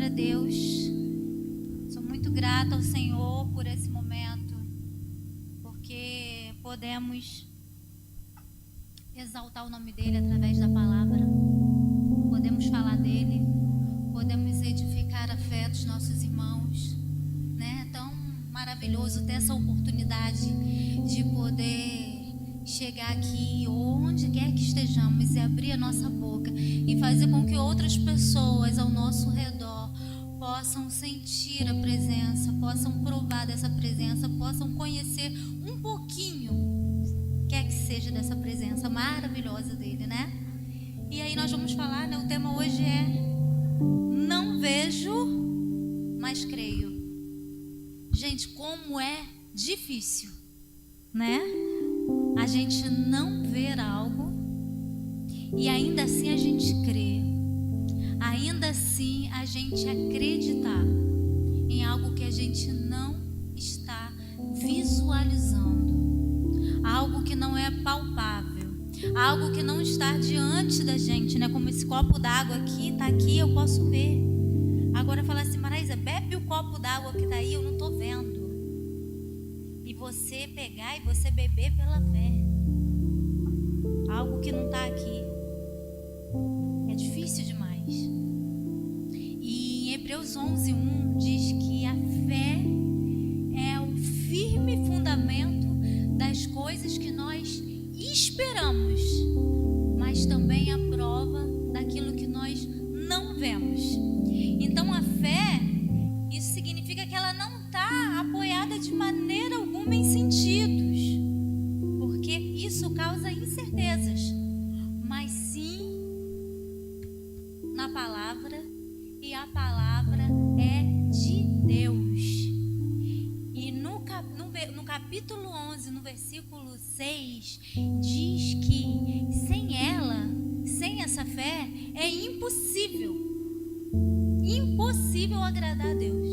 Glória a Deus. Sou muito grata ao Senhor por esse momento, porque podemos exaltar o nome dEle através da palavra, podemos falar dEle, podemos edificar a fé dos nossos irmãos, né? É tão maravilhoso ter essa oportunidade de poder chegar aqui, onde quer que estejamos, e abrir a nossa boca e fazer com que outras pessoas ao nosso redor possam sentir a presença, possam provar dessa presença, possam conhecer um pouquinho, quer que seja, dessa presença maravilhosa dele, né? E aí nós vamos falar, né? O tema hoje é não vejo, mas creio. Gente, como é difícil, né? A gente não ver algo e ainda assim a gente crê, ainda assim a gente acreditar em algo que a gente não está visualizando, algo que não é palpável, algo que não está diante da gente, né? Como esse copo d'água aqui, tá aqui, eu posso ver. Agora fala assim: Maraísa, bebe o copo d'água que tá aí, eu não tô vendo. E você pegar e você beber pela fé, algo que não está aqui, é difícil demais. E em Hebreus 11:1 diz que a fé é o firme fundamento das coisas que nós esperamos, mas também a prova daquilo que nós não vemos. Então a fé, isso significa que ela não está apoiada de maneira alguma em sentidos, porque isso causa incertezas, mas sim na palavra, e a palavra é de Deus. E no capítulo 11, no versículo 6, diz que sem ela, sem essa fé, é impossível agradar a Deus.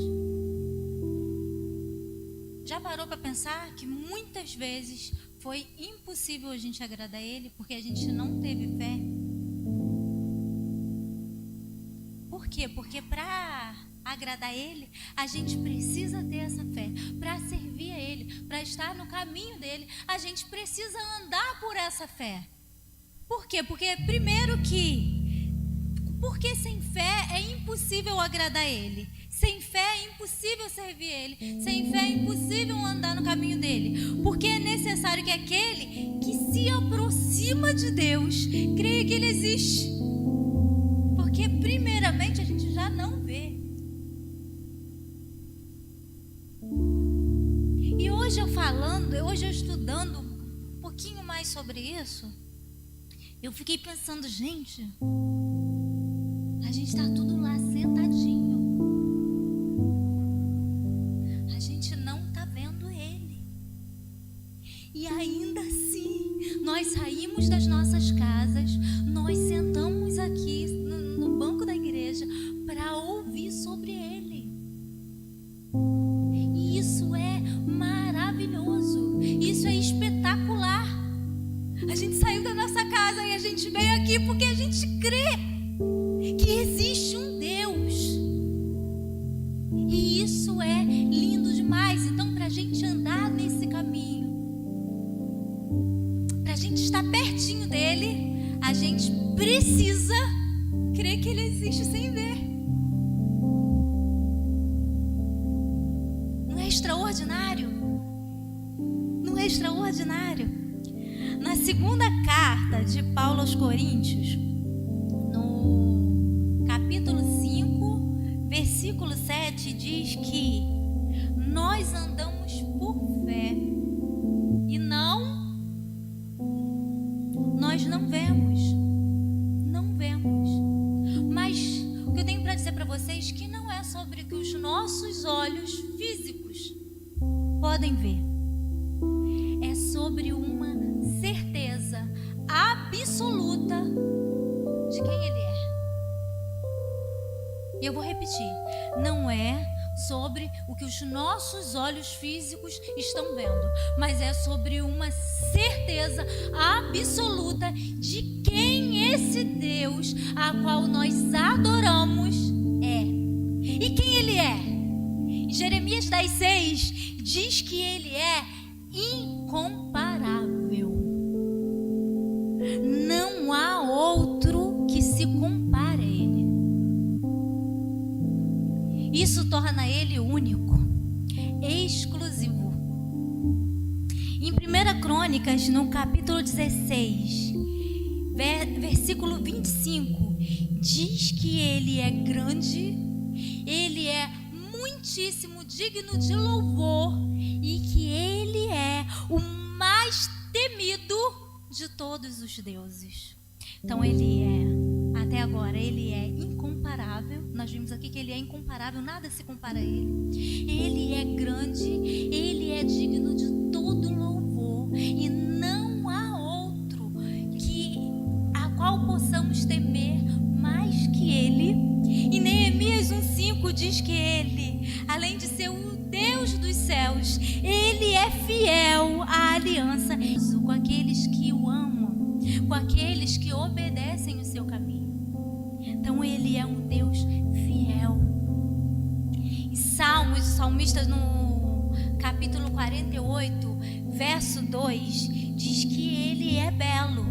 Já parou para pensar que muitas vezes foi impossível a gente agradar a Ele porque a gente não teve fé? Por quê? Porque para agradar a Ele, a gente precisa ter essa fé. Para servir a Ele, para estar no caminho dEle, a gente precisa andar por essa fé. Por quê? Porque sem fé é impossível agradar a Ele. Sem fé é impossível servir Ele. Sem fé é impossível andar no caminho dEle. Porque é necessário que aquele que se aproxima de Deus creia que Ele existe. Porque primeiramente a gente já não vê. E hoje eu estudando um pouquinho mais sobre isso, eu fiquei pensando, gente, a gente está tudo lá sentadinho. A gente não está vendo Ele. E ainda assim, nós saímos das nossas casas, nós sentamos aqui no banco da igreja para ouvir sobre Ele. E isso é maravilhoso. Isso é espetacular. A gente saiu da nossa casa e a gente veio aqui porque a gente crê que existe um Deus. E isso é lindo demais. Então, para a gente andar nesse caminho, para a gente estar pertinho dele, a gente precisa crer que ele existe sem ver. Não é extraordinário? Não é extraordinário? Na segunda carta de Paulo aos Coríntios, no capítulo 5, versículo 7, diz que nós andamos por fé e nós não vemos. Mas o que eu tenho para dizer para vocês é que não é sobre o que os nossos olhos físicos podem ver. É sobre uma certeza absoluta de quem Ele é. E eu vou repetir: não é sobre o que os nossos olhos físicos estão vendo, mas é sobre uma certeza absoluta de quem esse Deus a qual nós adoramos é. Jeremias 10:6 diz que ele é incomparável. Não há outro que se compare a ele. Isso torna ele único, exclusivo. Em 1 Crônicas, no capítulo 16, versículo 25, diz que ele é grande, ele é muitíssimo digno de louvor e que ele é o mais temido de todos os deuses. Então ele é, até agora, ele é incomparável. Nós vimos aqui que ele é incomparável, nada se compara a ele. Ele é grande, ele é digno de todo louvor e não há outro a qual possamos temer mais que ele. E Neemias 1:5 diz que ele, além de ser o Deus dos céus, ele é fiel à aliança com aqueles que o amam, com aqueles que obedecem o seu caminho. Então ele é um Deus fiel. Em Salmos, o salmista no capítulo 48, verso 2, diz que ele é belo,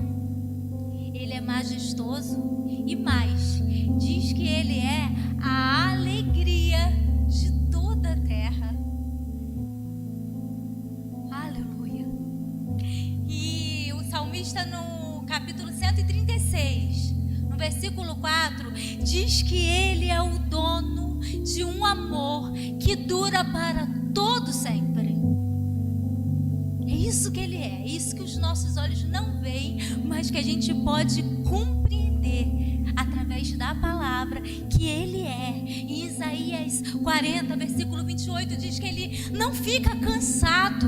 ele é majestoso e mais, diz que ele é a alegria de toda a terra. Aleluia. E o salmista no capítulo 136, no versículo 4, diz que ele é o dono de um amor que dura para todo sempre. É isso que ele é isso que os nossos olhos não veem, mas que a gente pode compreender através da palavra que ele é. Em Isaías 40, versículo 28, diz que ele não fica cansado,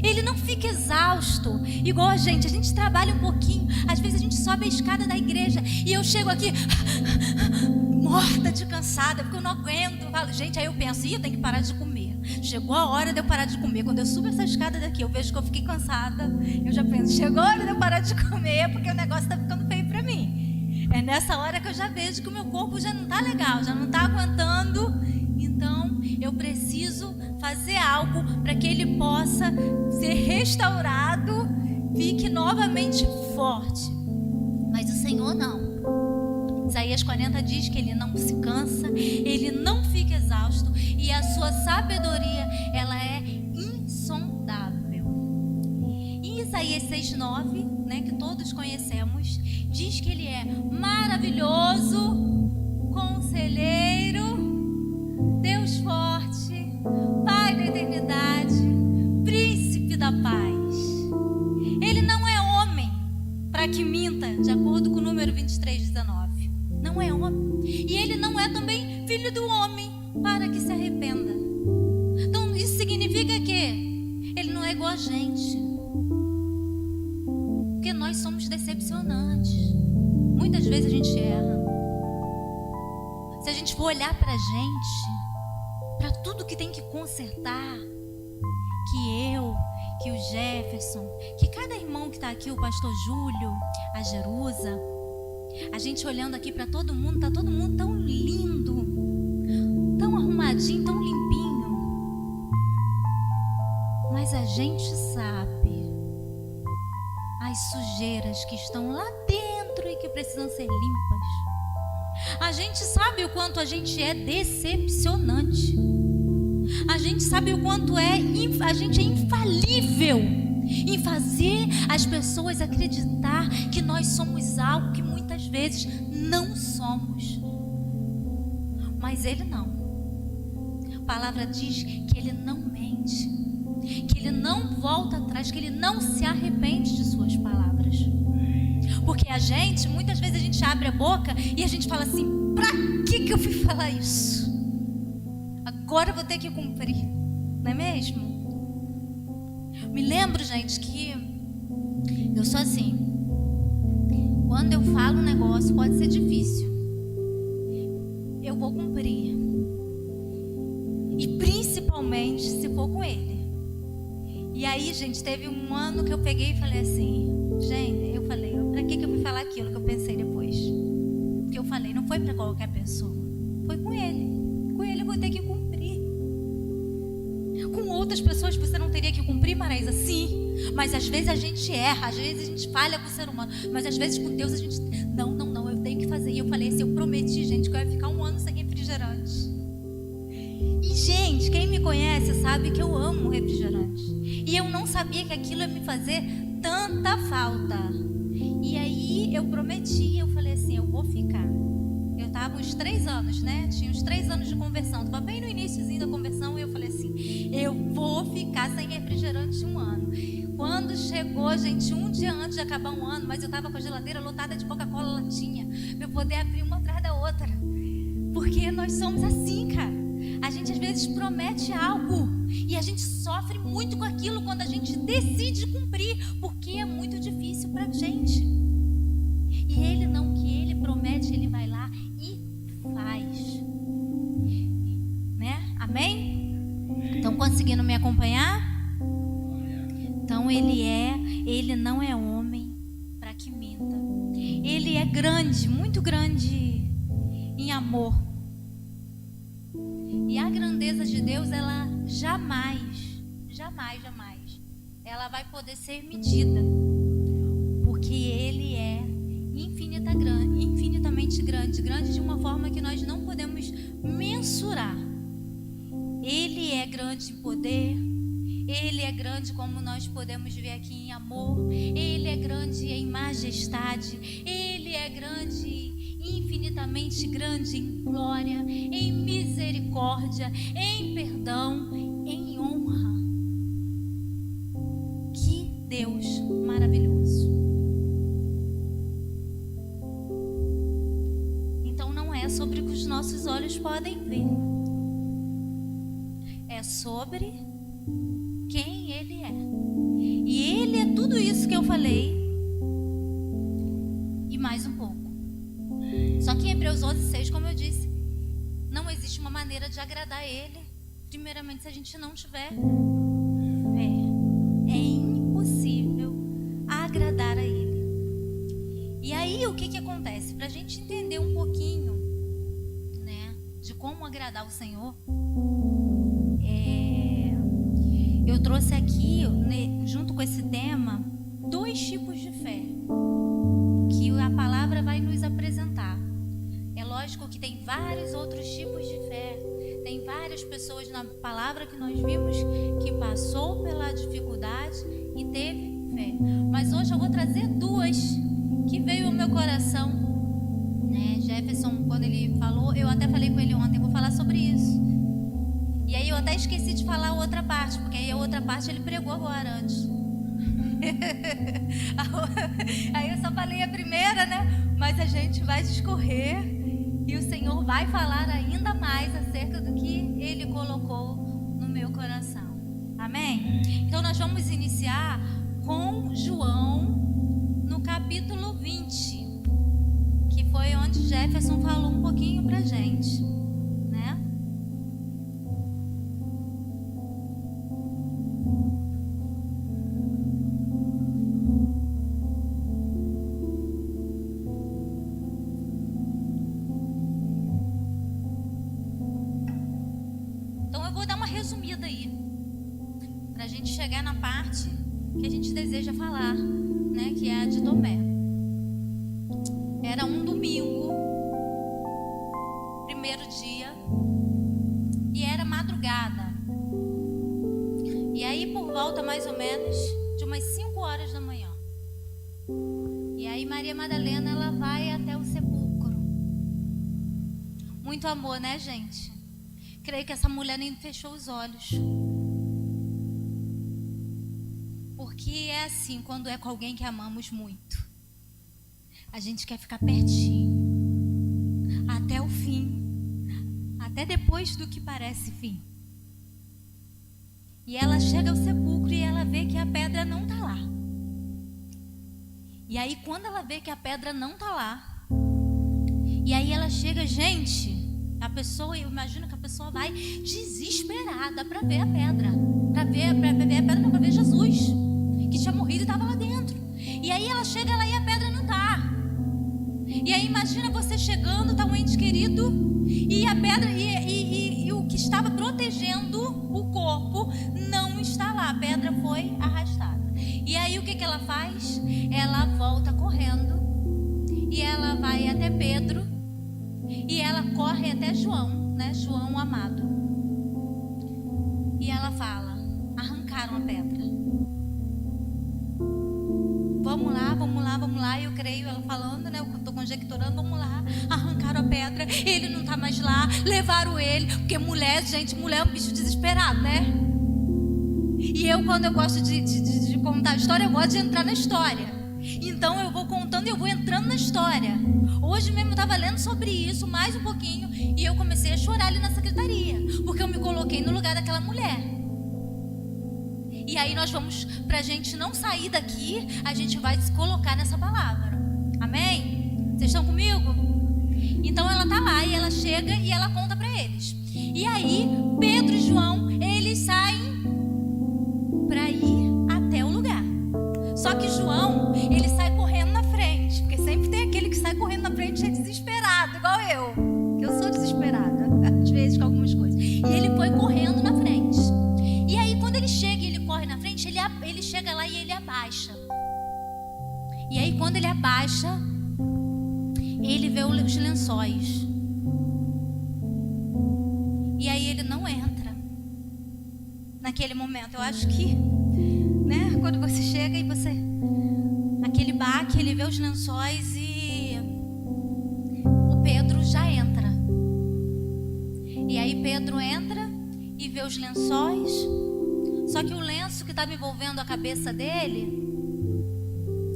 ele não fica exausto. Igual a gente trabalha um pouquinho, às vezes a gente sobe a escada da igreja e eu chego aqui morta de cansada, porque eu não aguento. Eu falo, gente, aí eu penso, eu tenho que parar de comer. Chegou a hora de eu parar de comer. Quando eu subo essa escada daqui, eu vejo que eu fiquei cansada, eu já penso, chegou a hora de eu parar de comer, porque o negócio está ficando feio para mim. É nessa hora que eu já vejo que o meu corpo já não está legal, já não está aguentando. Então eu preciso fazer algo para que ele possa ser restaurado, fique novamente forte. Mas o Senhor não. Isaías 40 diz que ele não se cansa, ele não fica exausto e a sua sabedoria, ela é insondável. Em Isaías 6:9, que todos conhecemos, diz que ele é maravilhoso, conselheiro, Deus forte, Pai da eternidade, príncipe da paz. Ele não é homem para que minta, de acordo com o número 23:19. Não é homem. E ele não é também filho do homem para que se arrependa. Então isso significa que ele não é igual a gente. Porque nós somos decepcionantes. Muitas vezes a gente erra. Se a gente for olhar para a gente, para tudo que tem que consertar, que eu, que o Jefferson, que cada irmão que está aqui, o pastor Júlio, a Jerusa, a gente olhando aqui para todo mundo, tá todo mundo tão lindo, tão arrumadinho, tão limpinho. Mas a gente sabe as sujeiras que estão lá dentro e que precisam ser limpas. A gente sabe o quanto a gente é decepcionante. A gente sabe o quanto a gente é infalível em fazer as pessoas acreditar que nós somos algo que muitas vezes não somos. Mas ele não. A palavra diz que ele não mente, que ele não volta atrás, que ele não se arrepende de suas palavras. Porque muitas vezes a gente abre a boca e a gente fala assim, pra que eu fui falar isso? Agora eu vou ter que cumprir, não é mesmo? Me lembro, gente, que eu sou assim. Quando eu falo um negócio, pode ser difícil, eu vou cumprir. E principalmente se for com ele. E aí, gente, teve um ano que eu peguei e falei assim, gente, eu falei, pra que eu fui falar aquilo que eu pensei depois? Porque eu falei, não foi pra qualquer pessoa, foi com ele. Com ele eu vou ter que cumprir. outras pessoas você não teria que cumprir, Maraísa? Sim, mas às vezes a gente erra, às vezes a gente falha com o ser humano, mas às vezes com Deus a gente, não, eu tenho que fazer. E eu falei assim, eu prometi, gente, que eu ia ficar 1 ano sem refrigerante. E, gente, quem me conhece sabe que eu amo refrigerante. E eu não sabia que aquilo ia me fazer tanta falta. E aí eu prometi, eu falei assim, eu vou ficar. Eu estava uns 3 anos, né? Tinha uns 3 anos de conversão. Estava bem no iníciozinho da conversão e eu falei assim, eu vou ficar sem refrigerante 1 ano. Quando chegou, gente, um dia antes de acabar 1 ano, mas eu estava com a geladeira lotada de Coca-Cola latinha, para eu poder abrir uma atrás da outra. Porque nós somos assim, cara. A gente às vezes promete algo e a gente sofre muito com aquilo quando a gente decide cumprir, porque é muito difícil pra gente. E ele não, que ele promete, ele vai lá e faz. Né? Amém? Estão conseguindo me acompanhar? Então ele não é homem para que minta. Ele é grande, muito grande em amor. E a grandeza de Deus, ela jamais, ela vai poder ser medida. Porque ele é infinitamente grande de uma forma que nós não podemos mensurar. Ele é grande em poder, ele é grande como nós podemos ver aqui em amor, ele é grande em majestade, ele é grande, infinitamente grande em glória, em misericórdia, em perdão, em honra. Que Deus maravilhoso. Então não é sobre o que os nossos olhos podem ver, é sobre quem ele é. E ele é tudo isso que eu falei e mais um pouco. Só que em Hebreus 11:6, como eu disse, não existe uma maneira de agradar ele, primeiramente, se a gente não tiver fé. É impossível agradar a ele. E aí o que acontece? Para a gente entender um pouquinho, né, de como agradar o Senhor, eu trouxe aqui, junto com esse tema, 2 tipos de fé que a palavra vai nos apresentar. É lógico que tem vários outros tipos de fé. Tem várias pessoas na palavra que nós vimos que passou pela dificuldade e teve fé. Mas hoje eu vou trazer 2 que veio ao meu coração, né? Jefferson, quando ele falou, eu até falei com ele ontem, vou falar sobre isso. E aí eu até esqueci de falar a outra parte, porque aí a outra parte ele pregou agora antes. Aí eu só falei a primeira, né? Mas a gente vai discorrer e o Senhor vai falar ainda mais acerca do que ele colocou no meu coração. Amém? Então nós vamos iniciar com João no capítulo 20, que foi onde Jefferson falou um pouquinho pra gente, né? Resumida aí, para a gente chegar na parte que a gente deseja falar, né, que é a de Tomé. Era um domingo, primeiro dia, e era madrugada. E aí por volta mais ou menos de umas 5 horas da manhã. E aí Maria Madalena, ela vai até o sepulcro. Muito amor, né, gente? Creio que essa mulher nem fechou os olhos. Porque é assim, quando é com alguém que amamos muito, a gente quer ficar pertinho, até o fim, até depois do que parece fim. E ela chega ao sepulcro e ela vê que a pedra não está lá. E aí quando ela vê que a pedra não está lá, e aí ela chega, gente... A pessoa, eu imagino que a pessoa vai desesperada para ver a pedra, para ver Jesus, que tinha morrido e estava lá dentro. E aí ela chega lá e a pedra não está. E aí imagina você chegando, está um ente querido, e a pedra e o que estava protegendo o corpo não não está lá, a pedra foi arrastada. E aí o que ela faz? Ela volta correndo e ela vai até Pedro e ela corre até João, né? João amado. E ela fala: arrancaram a pedra. Vamos lá, vamos lá, vamos lá. Eu creio ela falando, né? Eu estou conjecturando, vamos lá. Arrancaram a pedra, ele não está mais lá. Levaram ele, porque mulher, gente, mulher é um bicho desesperado, né? E eu, quando eu gosto de contar a história, eu gosto de entrar na história. Então eu vou contando e eu vou entrando na história. Hoje mesmo eu estava lendo sobre isso mais um pouquinho e eu comecei a chorar ali na secretaria, porque eu me coloquei no lugar daquela mulher. E aí nós vamos, pra gente não sair daqui, a gente vai se colocar nessa palavra. Amém? Vocês estão comigo? Então ela tá lá e ela chega e ela conta pra eles. E aí Pedro e João, eles saem pra ir até o lugar. Só que João, ele sai correndo na frente, porque sempre tem aquele que sai correndo na frente e é desesperado, igual eu. Que eu sou desesperada, às vezes com algumas coisas. E ele foi correndo na frente. E aí quando ele chega e ele corre na frente, ele chega lá e ele abaixa. E aí quando ele abaixa, ele vê os lençóis. E aí ele não entra naquele momento. Eu acho que, né, quando você chega e você, aquele baque, ele vê os lençóis e o Pedro já entra. E aí Pedro entra e vê os lençóis. Só que o lenço que estava envolvendo a cabeça dele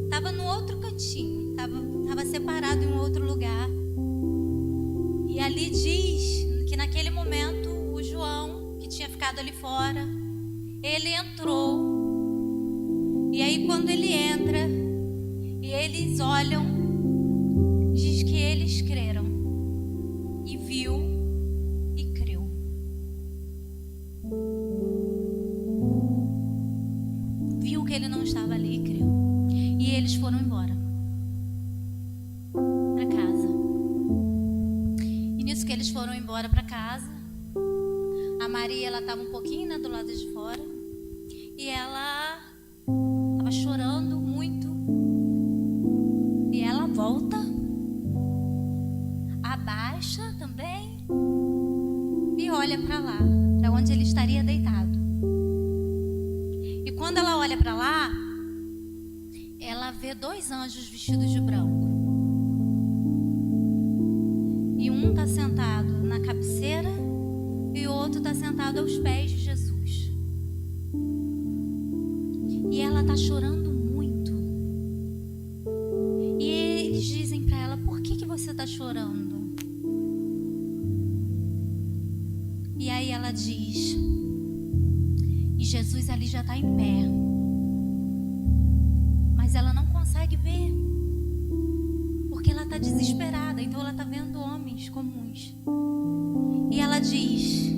estava no outro cantinho, estava separado em um outro lugar. E ali diz que naquele momento o João, que tinha ficado ali fora, ele entrou. E aí quando ele entra e eles olham, diz que eles creram e viu e creu. Viu que ele não estava ali e creu. E eles foram embora para casa. E nisso que eles foram embora para casa, a Maria, ela estava um pouquinho, né, do lado de fora. E ela estava chorando muito. E ela volta, abaixa também e olha para lá, para onde ele estaria deitado. E quando ela olha para lá, ela vê 2 anjos vestidos de branco. E um está sentado na cabeceira e o outro está sentado aos pés de Jesus. E ela está chorando muito. E eles dizem para ela: por que você está chorando? E aí ela diz: e Jesus ali já está em pé. Mas ela não consegue ver, porque ela está desesperada. Então ela está vendo homens comuns. E ela diz: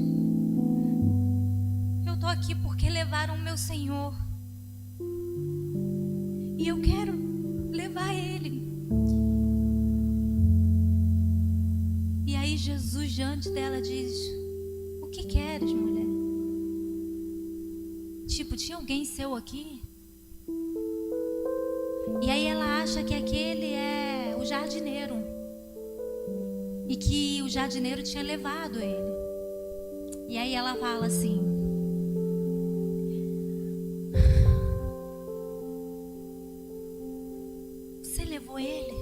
eu estou aqui porque levaram o meu Senhor. E eu quero levar ele. E aí Jesus diante dela diz: o que queres, mulher? Tipo, tinha alguém seu aqui? E aí ela acha que aquele é o jardineiro. E que o jardineiro tinha levado ele. E aí ela fala assim: você levou ele?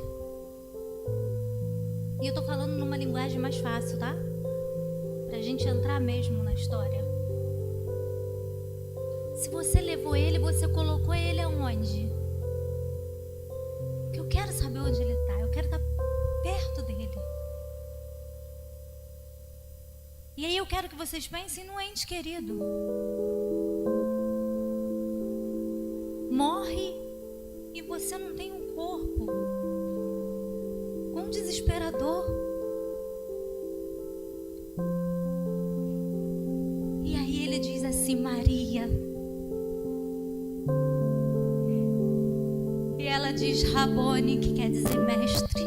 E eu tô falando numa linguagem mais fácil, tá? Pra gente entrar mesmo na história. Se você levou ele, você colocou ele aonde? Porque eu quero saber onde ele está. Eu quero estar perto dele. E aí eu quero que vocês pensem no ente querido. Morre e você não tem um corpo. Quão desesperador. E aí ele diz assim: Maria. E ela diz Rabone, que quer dizer mestre.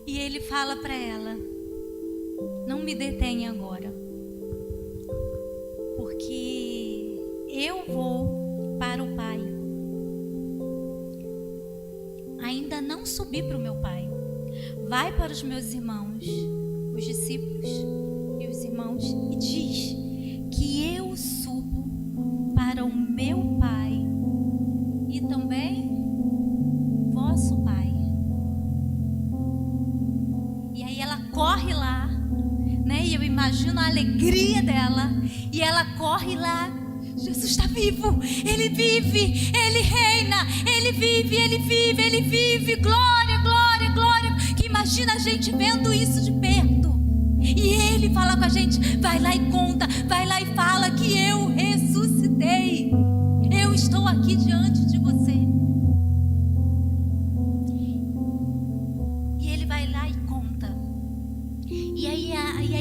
E ele fala para ela: não me detenha agora. porque eu vou para o Pai. Ainda não subi para o meu Pai. Vai para os meus irmãos, os discípulos e os irmãos, e diz que eu subo para o meu Pai e também vosso Pai. E aí ela corre lá, né? E eu imagino a alegria dela. E ela corre lá. Jesus está vivo, Ele vive, Ele reina, Ele vive, Ele vive, Ele vive. Glória, glória, glória. Que imagina a gente vendo isso de perto. E Ele fala com a gente, vai lá e conta, vai lá e fala que eu ressuscitei. Eu estou aqui diante de você. E Ele vai lá e conta. E aí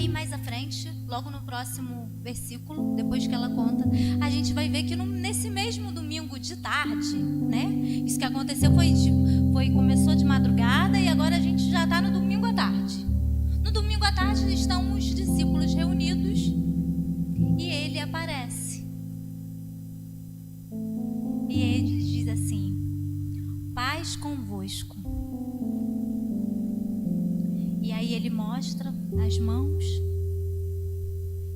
mais à frente, logo no próximo versículo, depois que ela conta, a gente vai ver que nesse mesmo domingo de tarde, né? Isso que aconteceu começou de madrugada e agora a gente já está no domingo à tarde. No domingo à tarde estão os discípulos reunidos e ele aparece. E ele diz assim: paz convosco. E aí ele mostra as mãos.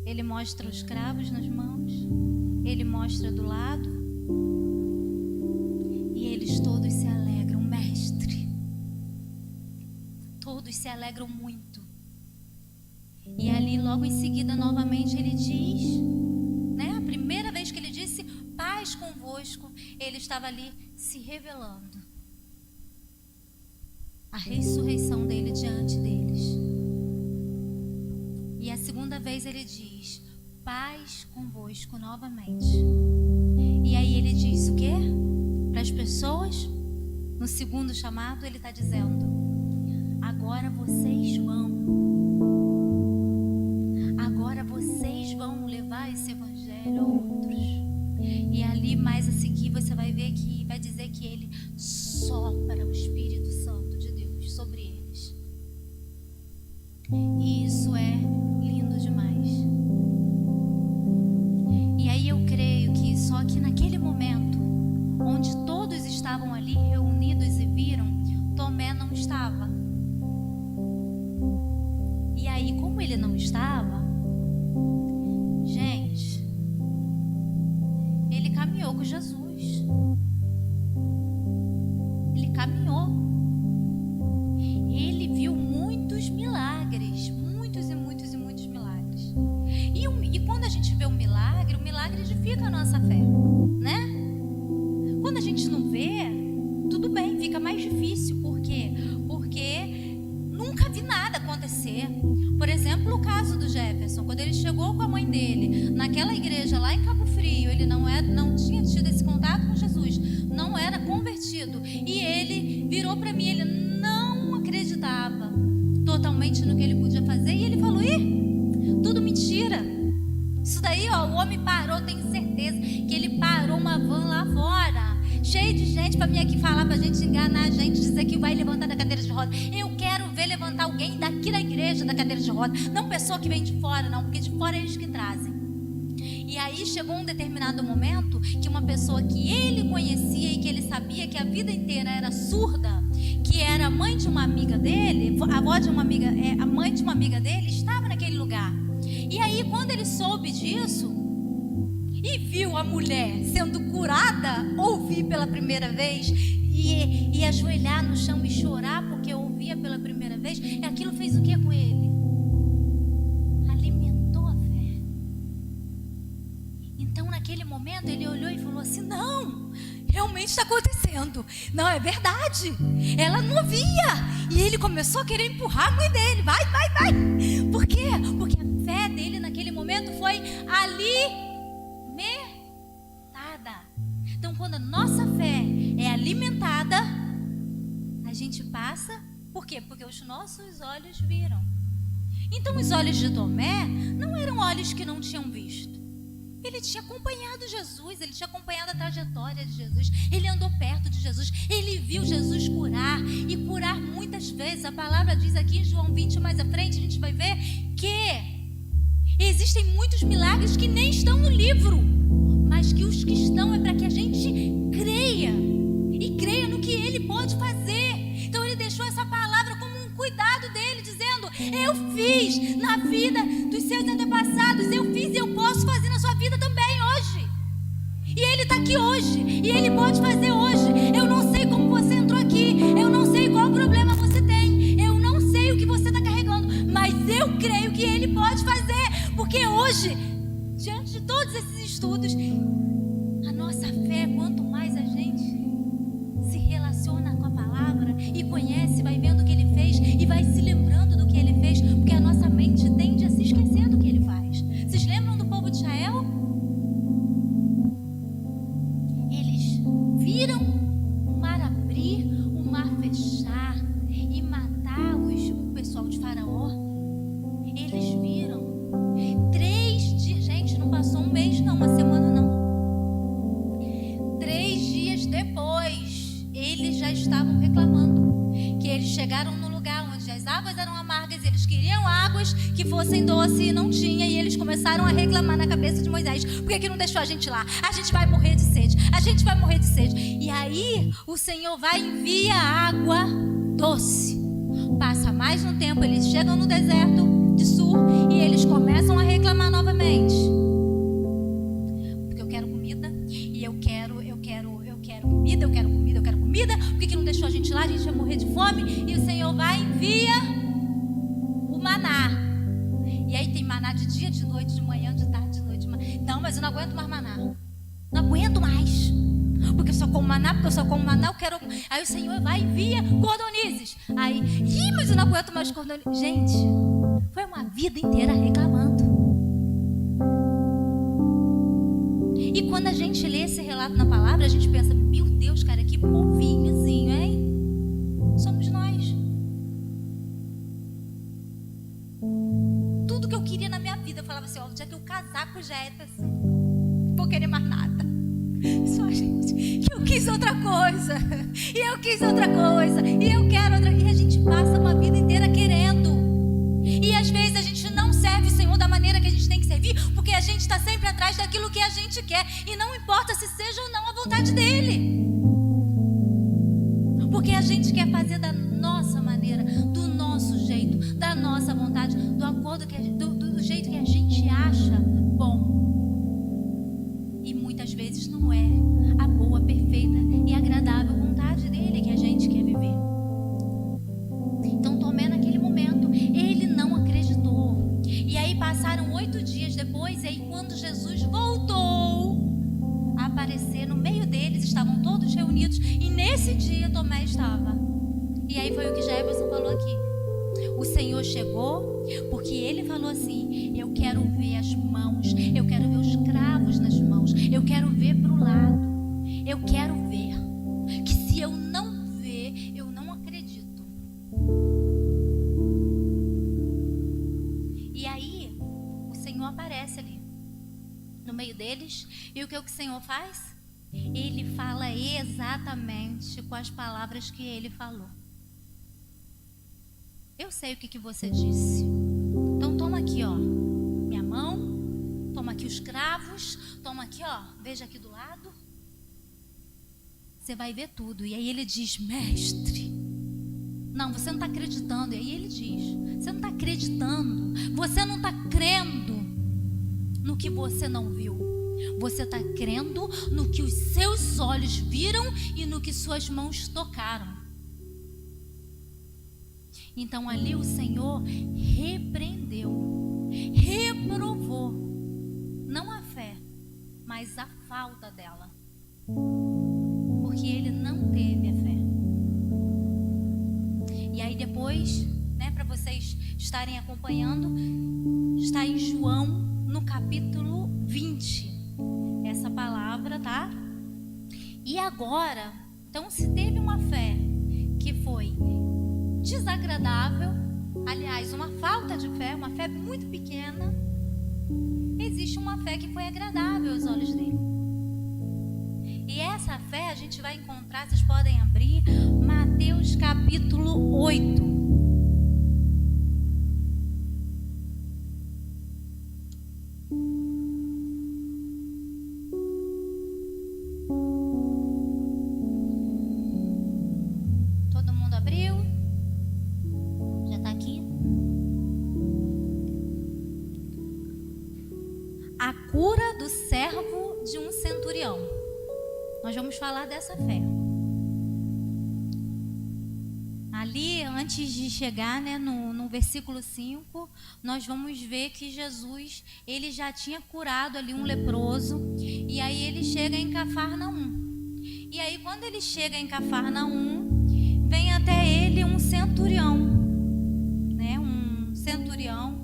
Ele mostra os cravos nas mãos. Ele mostra do lado. E eles todos se alegram, mestre. Todos se alegram muito. E ali logo em seguida novamente ele diz, né? A primeira vez que ele disse paz convosco, ele estava ali se revelando. A ressurreição dele diante deles. E a segunda vez ele diz paz convosco novamente. E aí ele diz o quê? Para as pessoas, no segundo chamado ele está dizendo: agora vocês vão levar esse evangelho a outros. E ali mais a seguir você vai ver que vai dizer que ele sopra o Espírito Santo de Deus sobre eles. E isso é lindo demais. E aí eu creio que só que naquele momento onde todos estavam ali reunidos e viram, Tomé não estava. E aí, como ele não estava, gente, ele caminhou com Jesus. Ele caminhou. Ele viu muitos milagres, muitos e muitos e muitos milagres. E quando a gente vê o milagre edifica a nossa fé, né? Quando a gente não vê, tudo bem, fica mais difícil. Por quê? Porque nunca vi nada acontecer. Por exemplo, o caso do Jefferson, quando ele chegou com a mãe dele naquela igreja lá em Cabo Frio, ele não tinha tido esse contato com Jesus, não era convertido, e ele virou para mim, ele não acreditava totalmente no que ele podia fazer, e ele falou: tudo mentira. Isso daí, o homem parou, tenho certeza que ele parou uma van lá fora, cheio de gente para vir aqui falar, para a gente enganar a gente, dizer que vai levantar da cadeira de roda. Eu quero ver levantar alguém daqui da igreja da cadeira de roda, não pessoa que vem de fora, não, porque de fora é eles que trazem. E aí chegou um determinado momento que uma pessoa que ele conhecia e que ele sabia que a vida inteira era surda, que era a mãe de uma amiga dele, a avó de uma amiga, a mãe de uma amiga dele, estava naquele lugar. E aí quando ele soube disso e viu a mulher sendo curada, ouvir pela primeira vez e ajoelhar no chão e chorar porque ouvia pela primeira vez, e aquilo fez o que com ele? Alimentou a fé. Então naquele momento ele olhou e falou assim: não, realmente está acontecendo, não, é verdade, ela não ouvia. E ele começou a querer empurrar a mãe dele, vai. Por quê? Porque a fé dele naquele momento foi alimentada. Então quando a nossa fé é alimentada, a gente passa, por quê? Porque os nossos olhos viram. Então os olhos de Tomé não eram olhos que não tinham visto. Ele tinha acompanhado Jesus, ele tinha acompanhado a trajetória de Jesus, ele andou perto de Jesus, ele viu Jesus curar, e curar muitas vezes. A palavra diz aqui em João 20, mais à frente, a gente vai ver que Existem muitos milagres que nem estão no livro, mas que os que estão é para que a gente creia, e creia no que Ele pode fazer. Então Ele deixou essa palavra como um cuidado dele, dizendo: eu fiz na vida dos seus antepassados, eu fiz e eu posso fazer na sua vida também hoje. E Ele está aqui hoje, e Ele pode fazer hoje. Eu não sei como você entrou aqui, eu não sei qual problema você tem, eu não sei o que você está carregando, mas eu creio que Ele pode fazer, porque hoje, diante de todos esses estudos, a nossa fé, quanto mais a gente se relaciona com a palavra e conhece, vai vendo o que Ele fez e vai se lembrando do que Ele fez, porque a nossa mente tende a se esquecer do que Ele faz. Vocês lembram do povo de Israel? Eles viram o mar abrir, o mar fechar e matar o pessoal de Faraó. Eles viram 3 dias, gente, não passou um mês não, uma semana não. 3 dias depois, eles já estavam reclamando que eles chegaram no lugar onde as águas eram amargas, eles queriam águas que fossem doces e não tinha, e eles começaram a reclamar na cabeça de Moisés: por que não deixou a gente lá? A gente vai morrer de sede, a gente vai morrer de sede. E aí o Senhor vai e envia água doce. Passa mais um tempo, eles chegam no deserto de Sur e eles começam a reclamar novamente: porque eu quero comida, e eu quero comida, eu quero comida, por que não deixou a gente lá? A gente vai morrer de fome. E o Senhor vai e envia o maná. E aí tem maná de dia, de noite, de manhã, de tarde, de noite, de manhã. Não, mas eu não aguento mais maná, não aguento mais, porque eu só como maná, eu quero. Aí o Senhor vai e envia cordonizes. Aí, mas eu não aguento mais cordonizes. Gente, foi uma vida inteira reclamando. E quando a gente lê esse relato na palavra, a gente pensa: meu Deus, cara, que povinhozinho, hein? Somos nós. Tudo que eu queria na minha vida, eu falava assim: ó, já que eu casar com o Jefferson, não vou querer mais nada. Só, gente, que eu quis outra coisa, e eu quis outra coisa, e eu quero outra. E a gente passa uma vida inteira querendo. E às vezes a gente não serve o Senhor da maneira que a gente tem que servir, porque a gente está sempre atrás daquilo que a gente quer, e não importa se seja ou não a vontade dEle, porque a gente quer fazer da nossa maneira, do nosso jeito, da nossa vontade, do acordo do jeito que a gente acha bom. E muitas vezes não é a boa, perfeita e agradável vontade dEle que a gente quer viver. Então Tomé, naquele momento, ele não acreditou. E aí passaram 8 dias depois, e aí quando Jesus voltou a aparecer no meio deles, estavam todos reunidos, e nesse dia Tomé estava. E aí foi o que Jefferson falou aqui: o Senhor chegou, porque Ele falou assim: eu quero ver as mãos, eu quero ver os cravos nas mãos, eu quero ver para o lado, eu quero ver, que se eu não ver, eu não acredito. E aí o Senhor aparece ali no meio deles, e o que o Senhor faz? Ele fala exatamente com as palavras que Ele falou. Eu sei o que você disse, então toma aqui, ó, minha mão, toma aqui os cravos, toma aqui, ó, veja aqui do lado, você vai ver tudo. E aí ele diz: mestre, não, você não está acreditando. E aí ele diz: você não está acreditando, você não está crendo no que você não viu, você está crendo no que os seus olhos viram e no que suas mãos tocaram. Então ali o Senhor repreendeu, reprovou, não a fé, mas a falta dela, porque ele não teve a fé. E aí depois, né, para vocês estarem acompanhando, está em João no capítulo 20, essa palavra, tá? E agora, então, se teve uma fé que foi desagradável, aliás, uma falta de fé, uma fé muito pequena, existe uma fé que foi agradável aos olhos dele. E essa fé a gente vai encontrar, vocês podem abrir, Mateus capítulo 8. cura do servo de um centurião. Nós vamos falar dessa fé. Ali, antes de chegar, né, no versículo 5, nós vamos ver que Jesus, ele já tinha curado ali um leproso, e aí ele chega em Cafarnaum. E aí, quando ele chega em Cafarnaum, vem até ele um centurião, né, um centurião.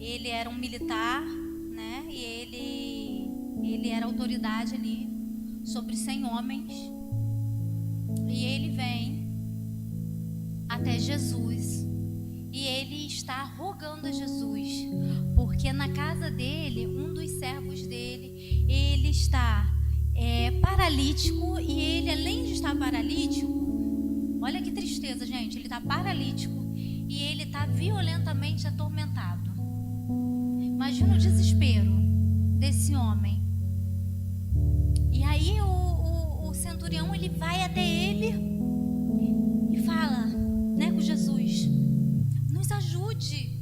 Ele era um militar, né, e ele era autoridade ali sobre 100 homens, e ele vem até Jesus, e ele está rogando a Jesus, porque na casa dele, um dos servos dele, ele está paralítico, e ele, além de estar paralítico, olha que tristeza, gente, ele está paralítico, e ele está violentamente atormentado. Imagina o desespero desse homem. E aí o centurião, ele vai até ele e fala, né, com Jesus: nos ajude,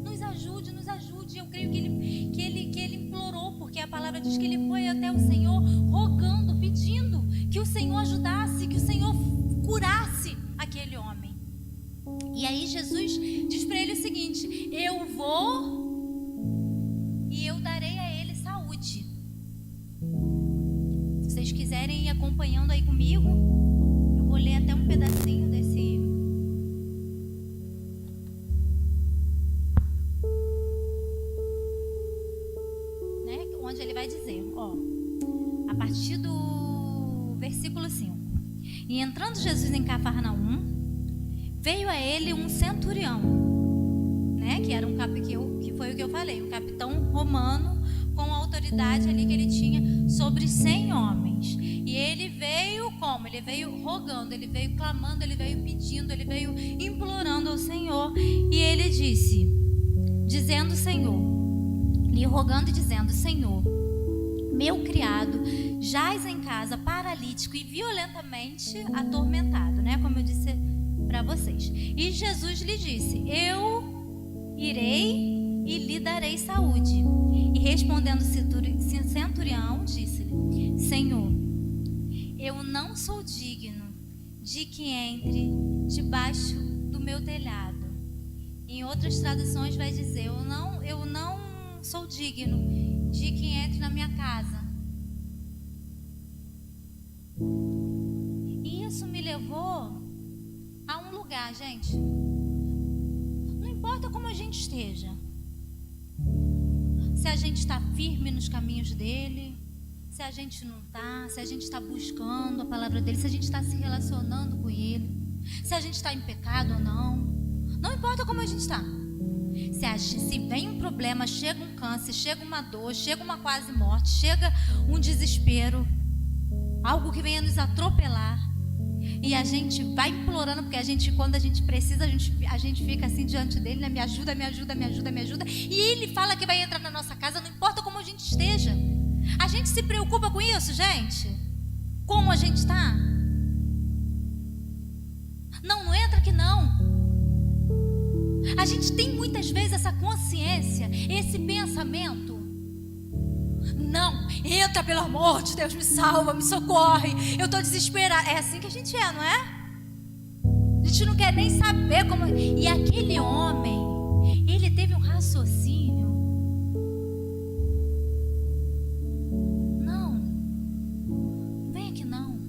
nos ajude, nos ajude. Eu creio que ele implorou, porque a palavra diz que ele foi até o Senhor rogando, pedindo que o Senhor ajudasse, que o Senhor curasse aquele homem. E aí Jesus diz para ele o seguinte: eu vou e eu darei a ele saúde. Se vocês quiserem ir acompanhando aí comigo, eu vou ler até um pedacinho desse. Né, onde ele vai dizer, ó, a partir do versículo 5. E entrando Jesus em Cafarnaum, veio a ele um centurião, né, que era que foi o que eu falei, um capitão romano com a autoridade ali que ele tinha sobre 100 homens. E ele veio como? Ele veio rogando, ele veio clamando, ele veio pedindo, ele veio implorando ao Senhor. E ele disse, dizendo: Senhor, lhe rogando e dizendo: Senhor, meu criado jaz em casa paralítico e violentamente atormentado, né, como eu disse para vocês. E Jesus lhe disse: eu irei e lhe darei saúde. E respondendo o centurião, disse-lhe: Senhor, eu não sou digno de que entre debaixo do meu telhado. Em outras traduções vai dizer: eu não sou digno de que entre na minha casa. E isso me levou a um lugar, gente. Não importa como a gente esteja, se a gente está firme nos caminhos dele, se a gente não está, se a gente está buscando a palavra dele, se a gente está se relacionando com ele, se a gente está em pecado ou não. Não importa como a gente está. Se vem um problema, chega um câncer, chega uma dor, chega uma quase morte, chega um desespero, algo que venha nos atropelar, e a gente vai implorando, porque quando a gente precisa, a gente fica assim diante dele, né? Me ajuda, me ajuda, me ajuda, me ajuda. E ele fala que vai entrar na nossa casa, não importa como a gente esteja. A gente se preocupa com isso, gente? Como a gente está? Não entra que não. A gente tem muitas vezes essa consciência, esse pensamento. Não, entra, pelo amor de Deus, me salva, me socorre, eu estou desesperada. É assim que a gente é, não é? A gente não quer nem saber como. E aquele homem, ele teve um raciocínio. Não, vem aqui não.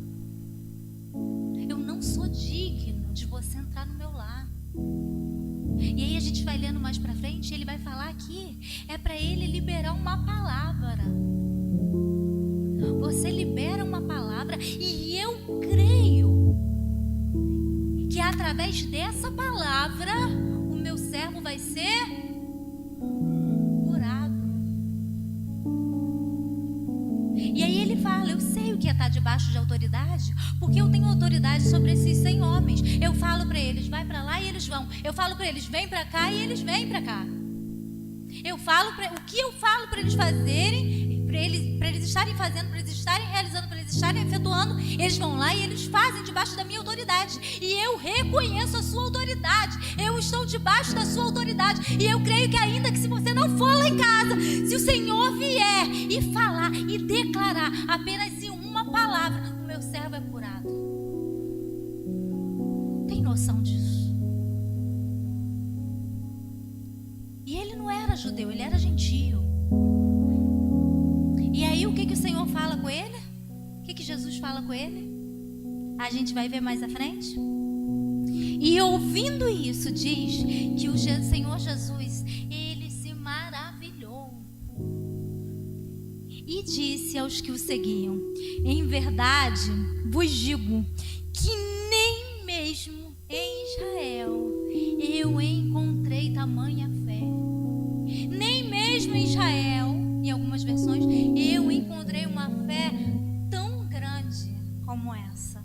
Eu não sou digno de você entrar no meu lar. E aí a gente vai lendo mais pra frente, ele vai falar aqui, é para ele liberar uma palavra. Você libera uma palavra, e eu creio que através dessa palavra o meu servo vai ser curado. E aí ele fala: eu sei o que é estar debaixo de autoridade, porque eu tenho autoridade sobre esses 100 homens. Eu falo para eles: vai para lá, e eles vão. Eu falo para eles: vem para cá, e eles vêm para cá. O que eu falo para eles fazerem, para eles estarem fazendo, para eles estarem realizando, para eles estarem efetuando, eles vão lá e eles fazem debaixo da minha autoridade. E eu reconheço a sua autoridade. Eu estou debaixo da sua autoridade. E eu creio que ainda que se você não for lá em casa, se o Senhor vier e falar e declarar apenas em uma palavra, o meu servo é curado. Tem noção disso? E ele não era judeu, ele era gentio. E aí o que o Senhor fala com ele? O que Jesus fala com ele? A gente vai ver mais à frente. E ouvindo isso, diz que o Senhor Jesus, ele se maravilhou e disse aos que o seguiam: em verdade vos digo que nem mesmo em Israel eu encontrei tamanha fé. Nem mesmo em Israel, em algumas versões, eu encontrei uma fé tão grande como essa.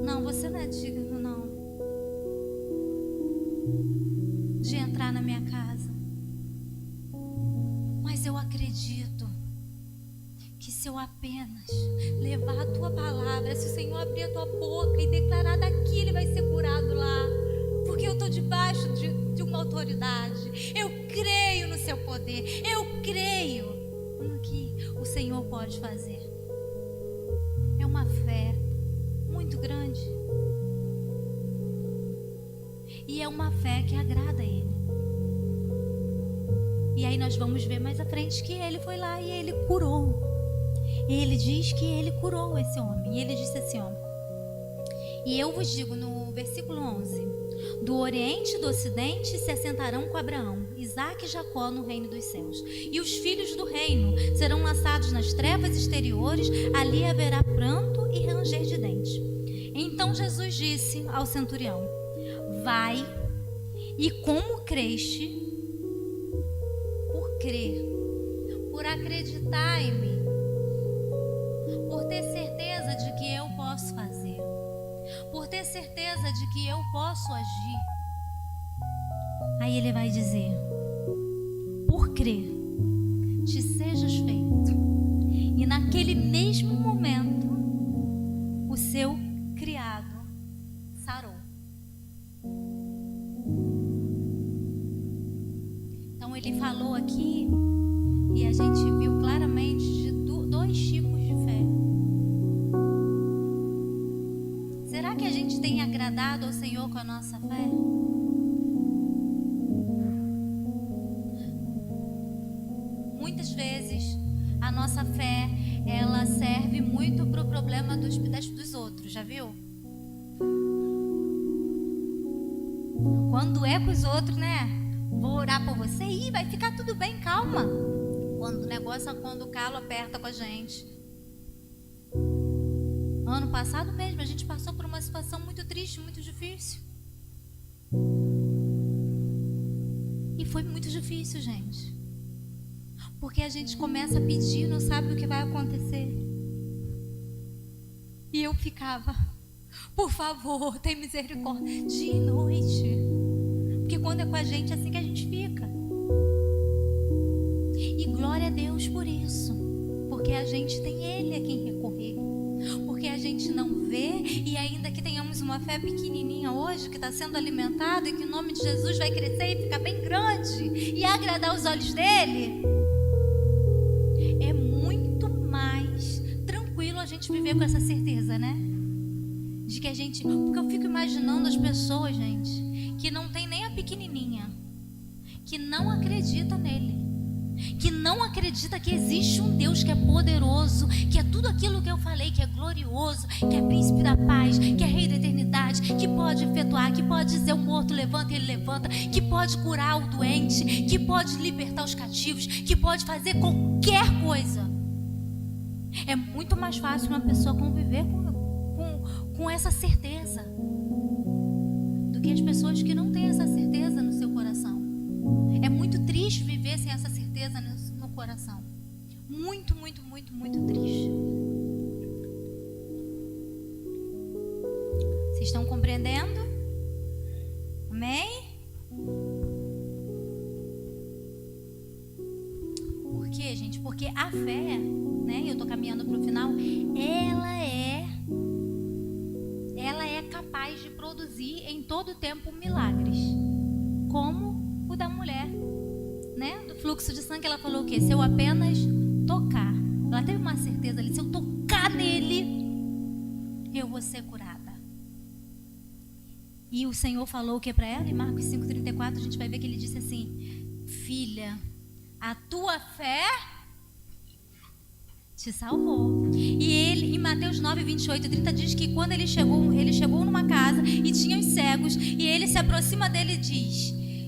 Não, você não é digno, não, de entrar na minha casa. Mas eu acredito que se eu apenas levar a tua palavra, se o Senhor abrir a tua boca e declarar daqui, ele vai ser curado lá. Porque eu estou debaixo de uma autoridade. Eu creio no seu poder. Eu creio no que o Senhor pode fazer. É uma fé muito grande. E é uma fé que agrada a Ele. E aí nós vamos ver mais à frente que ele foi lá e ele curou. Ele diz que ele curou esse homem. E ele disse assim, ó: e eu vos digo no versículo 11: do Oriente e do Ocidente se assentarão com Abraão, Isaque e Jacó no reino dos céus. E os filhos do reino serão lançados nas trevas exteriores, ali haverá pranto e ranger de dentes. Então Jesus disse ao centurião: vai, e como creste, por crer, por acreditar em mim, por ter certeza de que eu posso fazer, por ter certeza de que eu posso agir. Aí ele vai dizer: por crer, te sejas feito. E naquele mesmo momento, o seu criado sarou. Então ele falou aqui, e a gente viu claramente de dois tipos de fé. Será que a gente tem agradado ao Senhor com a nossa fé? Muitas vezes a nossa fé, ela serve muito para o problema dos outros, já viu? Quando é com os outros, né? Vou orar por você e vai ficar tudo bem, calma. Quando o calo aperta com a gente. Ano passado mesmo, a gente passou por uma situação muito triste, muito difícil. E foi muito difícil, gente. Porque a gente começa a pedir, não sabe o que vai acontecer. E eu ficava: por favor, tem misericórdia. Dia e noite. Porque quando é com a gente, é assim que a gente fica. E glória a Deus por isso. Porque a gente tem Ele a quem recorrer. Porque a gente não vê, e ainda que tenhamos uma fé pequenininha hoje, que está sendo alimentada, e que o nome de Jesus vai crescer e ficar bem grande, e agradar os olhos dele, é muito mais tranquilo a gente viver com essa certeza, né? De que a gente... Porque eu fico imaginando as pessoas, gente, que não tem nem a pequenininha, que não acredita nele, que não acredita que existe um Deus que é poderoso, que é tudo aquilo que eu falei, que é glorioso, que é príncipe da paz, que é rei da eternidade, que pode efetuar, que pode dizer o morto levanta e ele levanta, que pode curar o doente, que pode libertar os cativos, que pode fazer qualquer coisa. É muito mais fácil uma pessoa conviver com essa certeza do que as pessoas que não têm essa certeza no seu coração. É muito triste viver sem essa certeza no coração. Muito, muito, muito, muito triste. Vocês estão compreendendo? Amém? quê, gente? Porque a fé, né? Eu tô caminhando pro final. Ela é capaz de produzir em todo tempo milagres, como o da mulher, né? Do fluxo de sangue, ela falou o quê? Se eu apenas tocar, ela teve uma certeza ali, se eu tocar nele, eu vou ser curada. E o Senhor falou o que para ela? Em Marcos 5,34, a gente vai ver que ele disse assim: filha, a tua fé te salvou. E ele, em Mateus 9:28-30, diz que quando ele chegou numa casa e tinha os cegos, e ele se aproxima dele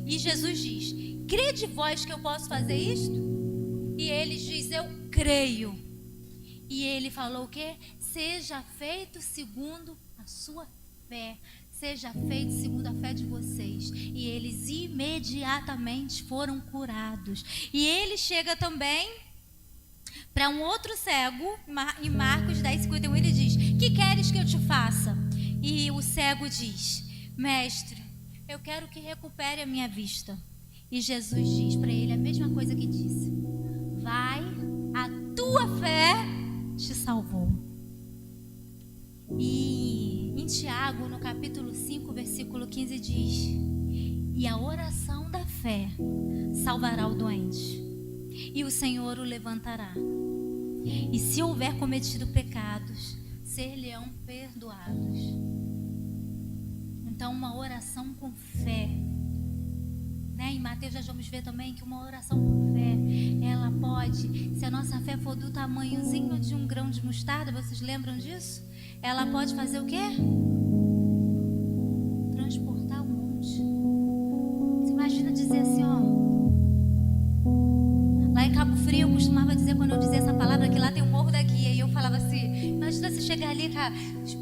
e Jesus diz: crede vós que eu posso fazer isto? E ele diz: eu creio. E ele falou o quê? Seja feito segundo a sua fé. Seja feito segundo a fé de vocês. E eles imediatamente foram curados. E ele chega também para um outro cego, em Marcos 10:51, ele diz: que queres que eu te faça? E o cego diz: mestre, eu quero que recupere a minha vista. E Jesus diz para ele a mesma coisa que disse: vai, a tua fé te salvou. E em Tiago, no capítulo 5, versículo 15, diz: e a oração da fé salvará o doente, e o Senhor o levantará. E se houver cometido pecados, ser-lhe-ão perdoados. Então, uma oração com fé, né? Em Mateus já vamos ver também que uma oração com fé, ela pode, se a nossa fé for do tamanhozinho de um grão de mostarda, vocês lembram disso? Ela pode fazer o quê? Transportar um monte. Você imagina dizer assim, ó. Lá em Cabo Frio, eu costumava dizer, quando eu dizia essa palavra, que lá tem o Morro da Guia. E eu falava assim: imagina você chegar ali, cara,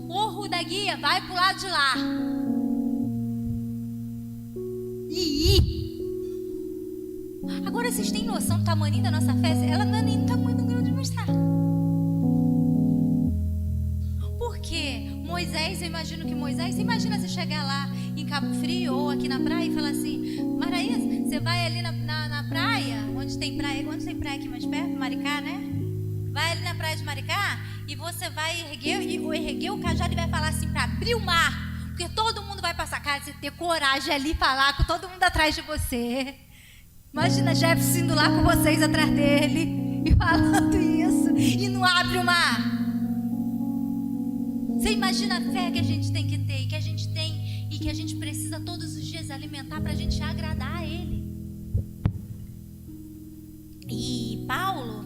Morro da Guia, vai pro lado de lá. Agora vocês têm noção do tamanho da nossa fé? Ela não é nem do tamanho do grão de mostarda. Porque Moisés, eu imagino que Moisés, você imagina você chegar lá em Cabo Frio ou aqui na praia e falar assim: Maraísa, você vai ali na praia, onde tem praia aqui mais perto, Maricá, né? Vai ali na praia de Maricá e você vai erguer o cajado e vai falar assim para abrir o mar, porque todo mundo vai passar. Cara, você ter coragem ali e falar com todo mundo atrás de você. Imagina Jefferson indo lá com vocês atrás dele e falando isso, e não abre o mar. Você imagina a fé que a gente tem que ter, e que a gente tem, e que a gente precisa todos os dias alimentar para a gente agradar a Ele. E Paulo,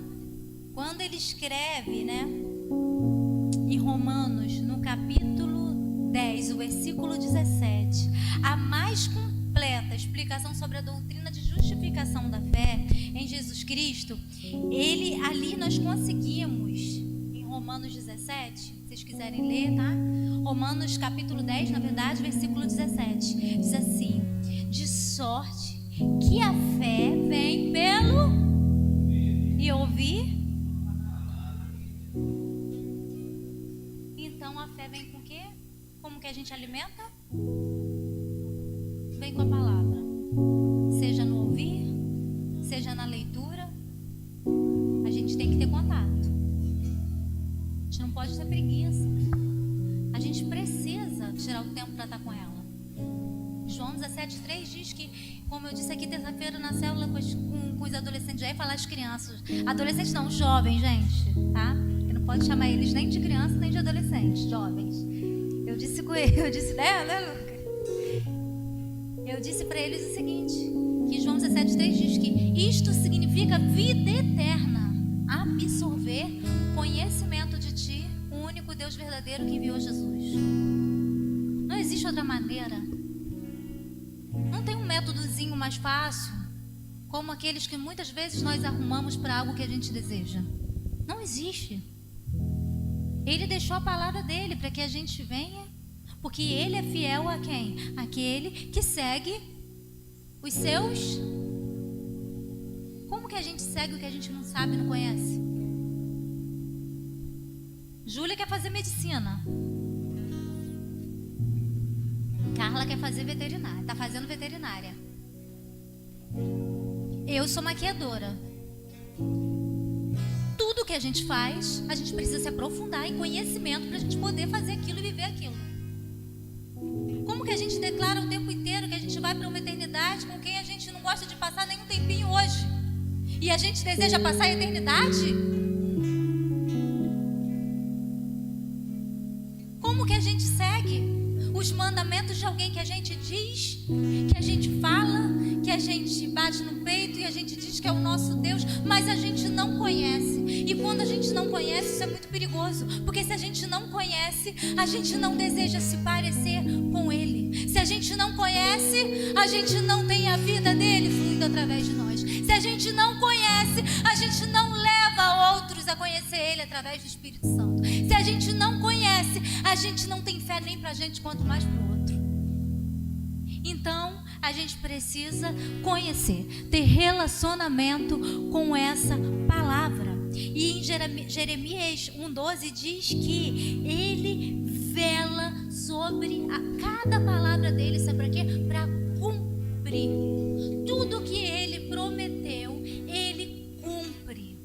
quando ele escreve, né, em Romanos, no capítulo 10, o versículo 17, a mais completa explicação sobre a doutrina de justificação da fé em Jesus Cristo, ali nós conseguimos, em Romanos 17, se vocês quiserem ler, tá? Romanos capítulo 10, na verdade, versículo 17, diz assim: de sorte que a fé vem pelo e ouvir. Então a fé vem com o quê? Como que a gente alimenta? Vem com a palavra, seja no ouvir, seja na leitura. A gente tem que ter contato. A gente não pode ter preguiça. A gente precisa tirar o tempo para estar com ela. João 17,3 diz que, como eu disse aqui terça-feira na célula com os adolescentes, já ia falar as crianças. Adolescentes não, jovens, gente, tá? Porque não pode chamar eles nem de criança nem de adolescentes, jovens. Eu disse com ele, né, Luca? Eu disse para eles o seguinte, que João 17,3 diz que isto significa vida eterna, absorver o conhecimento de Ti, o único Deus verdadeiro que enviou Jesus. Não existe outra maneira. Não tem um métodozinho mais fácil, como aqueles que muitas vezes nós arrumamos para algo que a gente deseja. Não existe. Ele deixou a palavra dele para que a gente venha, porque Ele é fiel a quem? Aquele que segue os seus. Como que a gente segue o que a gente não sabe, não conhece? Júlia quer fazer medicina. Carla quer fazer veterinária. Está fazendo veterinária. Eu sou maquiadora. a gente faz? A gente precisa se aprofundar em conhecimento para a gente poder fazer aquilo e viver aquilo. Como que a gente declara o tempo inteiro que a gente vai para uma eternidade com quem a gente não gosta de passar nem um tempinho hoje? E a gente deseja passar a eternidade? Como que a gente segue os mandamentos de alguém que a gente diz, que a gente fala, que a gente bate no peito e a gente diz que é o nosso Deus, mas a gente não conhece? E quando a gente não conhece, isso é muito perigoso, porque se a gente não conhece, a gente não deseja se parecer com Ele. Se a gente não conhece, a gente não tem a vida dele fluindo através de nós. Se a gente não conhece, a gente não leva outros a conhecer Ele através do Espírito Santo. Se a gente não conhece, a gente não tem fé nem pra gente, quanto mais pro outro. Então, a gente precisa conhecer, ter relacionamento com essa palavra. E em Jeremias 1,12 diz que Ele vela sobre cada palavra dele, sabe para quê? Para cumprir. Tudo que Ele prometeu, Ele cumpre.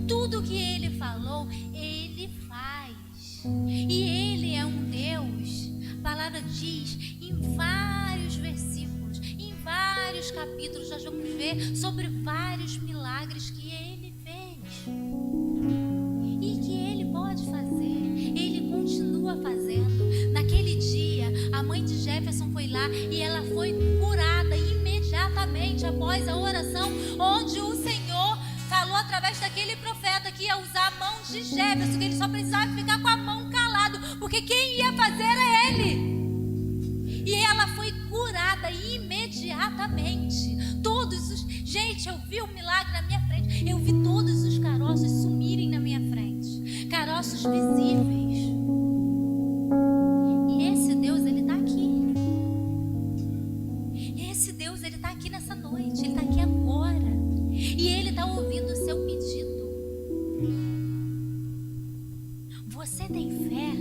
Tudo que Ele falou, Ele faz. E Ele é um Deus, a palavra diz em vários versículos, em vários capítulos, nós vamos ver sobre vários milagres que Ele fez e que Ele pode fazer. Ele continua fazendo. Naquele dia, a mãe de Jefferson foi lá e ela foi curada imediatamente após a oração, onde o Senhor falou através daquele profeta que ia usar a mão de Jefferson, que ele só precisava ficar com a mão calado, porque quem ia fazer era ele. E ela foi curada imediatamente. Gente, eu vi um milagre na minha frente. Eu vi todos os caroços sumirem na minha frente, caroços visíveis. E esse Deus, Ele está aqui. Esse Deus, Ele está aqui nessa noite. Ele está aqui agora. E Ele está ouvindo o seu pedido. Você tem fé?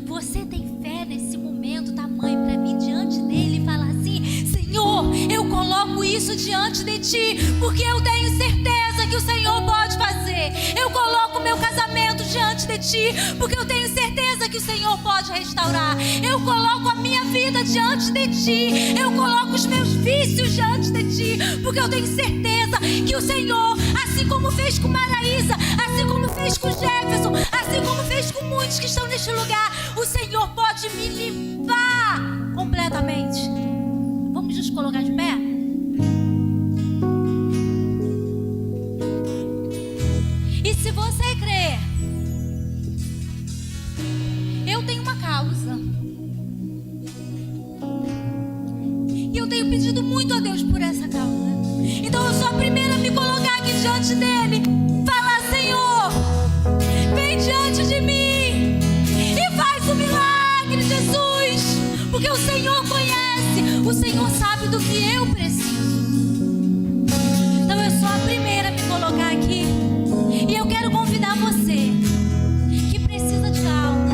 Você tem fé nesse momento, tamanho, para mim diante dele e falar assim: Senhor, eu coloco isso diante de ti, porque eu tenho certeza que o Senhor pode fazer. Eu coloco meu casamento diante de ti, porque eu tenho certeza que o Senhor pode restaurar. Eu coloco a minha vida diante de ti. Eu coloco os meus vícios diante de ti, porque eu tenho certeza que o Senhor, assim como fez com Maraísa, assim como fez com Jefferson, assim como fez com muitos que estão neste lugar, o Senhor pode me limpar completamente. Vamos nos colocar de pé? E se você crer, eu tenho uma causa. E eu tenho pedido muito a Deus por essa causa. Então eu sou a primeira a me colocar aqui diante dele. Falar: Senhor, vem diante de mim e faz um milagre, Jesus. Porque o Senhor conhece, o Senhor sabe do que eu preciso. Então eu sou a primeira a me colocar aqui. E eu quero convidar você que precisa de algo.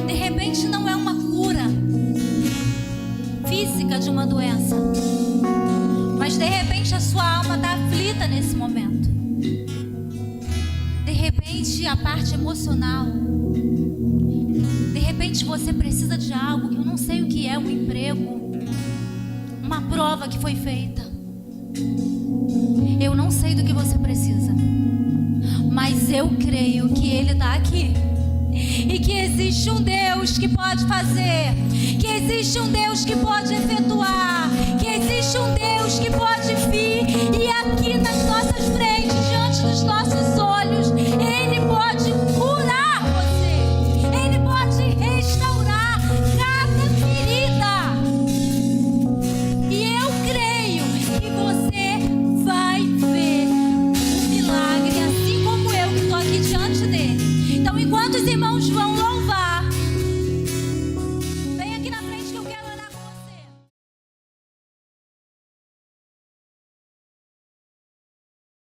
De repente não é uma cura física de uma doença, mas de repente a sua alma está aflita nesse momento. De repente a parte emocional. De repente você precisa de algo que eu não sei o que é, um emprego, uma prova que foi feita. Eu não sei do que você precisa, mas eu creio que Ele está aqui. E que existe um Deus que pode fazer, que existe um Deus que pode efetuar, que existe um Deus que pode vir